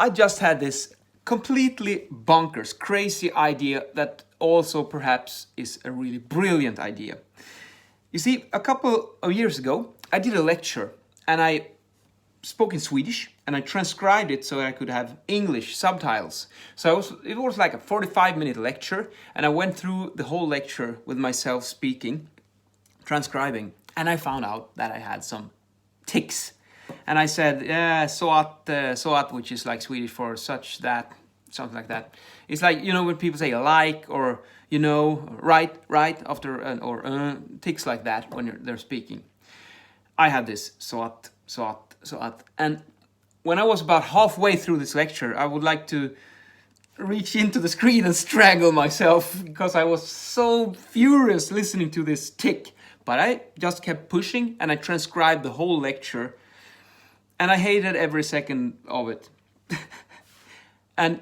I just had this completely bonkers, crazy idea that also perhaps is a really brilliant idea. You see, a couple of years ago, I did a lecture and I spoke in Swedish and I transcribed it so I could have English subtitles. So it was like a 45-minute lecture, and I went through the whole lecture with myself speaking, transcribing, and I found out that I had some tics. And I said, yeah, så att, which is like Swedish for such that, something like that. It's like, you know, when people say like, or, you know, right, after, or tics like that when they're speaking. I had this, så att. And when I was about halfway through this lecture, I would like to reach into the screen and strangle myself because I was so furious listening to this tick. But I just kept pushing and I transcribed the whole lecture. And I hated every second of it. And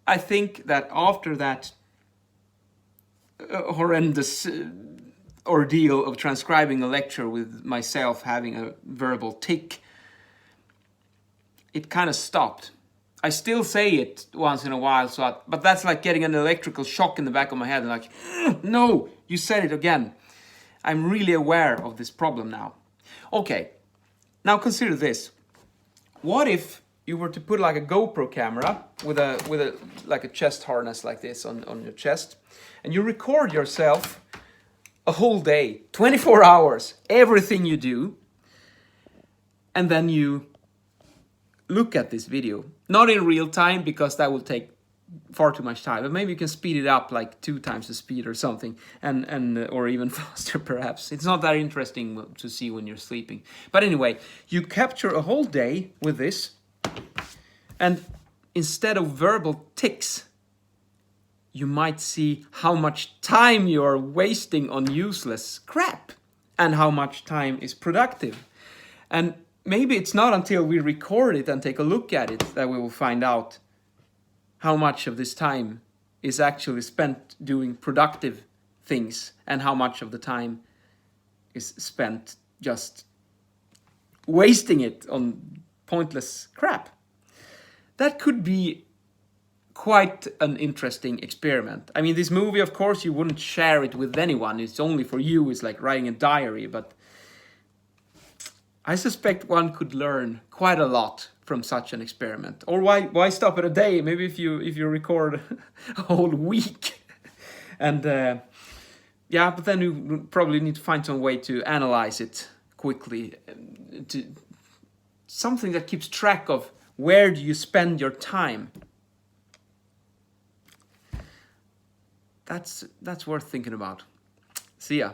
I think that after that horrendous ordeal of transcribing a lecture with myself having a verbal tick, it kind of stopped. I still say it once in a while, but that's like getting an electrical shock in the back of my head. Like, no, you said it again. I'm really aware of this problem now. Okay, now consider this. What if you were to put like a GoPro camera with a like a chest harness like this on your chest, and you record yourself a whole day, 24 hours, everything you do, and then you look at this video, not in real time because that will take far too much time, but maybe you can speed it up like 2 times the speed or something, and or even faster perhaps. It's not that interesting to see when you're sleeping. But anyway, you capture a whole day with this, and instead of verbal tics, you might see how much time you are wasting on useless crap and how much time is productive. And maybe it's not until we record it and take a look at it that we will find out how much of this time is actually spent doing productive things and how much of the time is spent just wasting it on pointless crap. That could be quite an interesting experiment. I mean, this movie, of course, you wouldn't share it with anyone. It's only for you. It's like writing a diary, but I suspect one could learn quite a lot from such an experiment. Or why stop at a day? Maybe if you record a whole week, and yeah, but then you probably need to find some way to analyze it quickly, to something that keeps track of where do you spend your time. That's worth thinking about. See ya.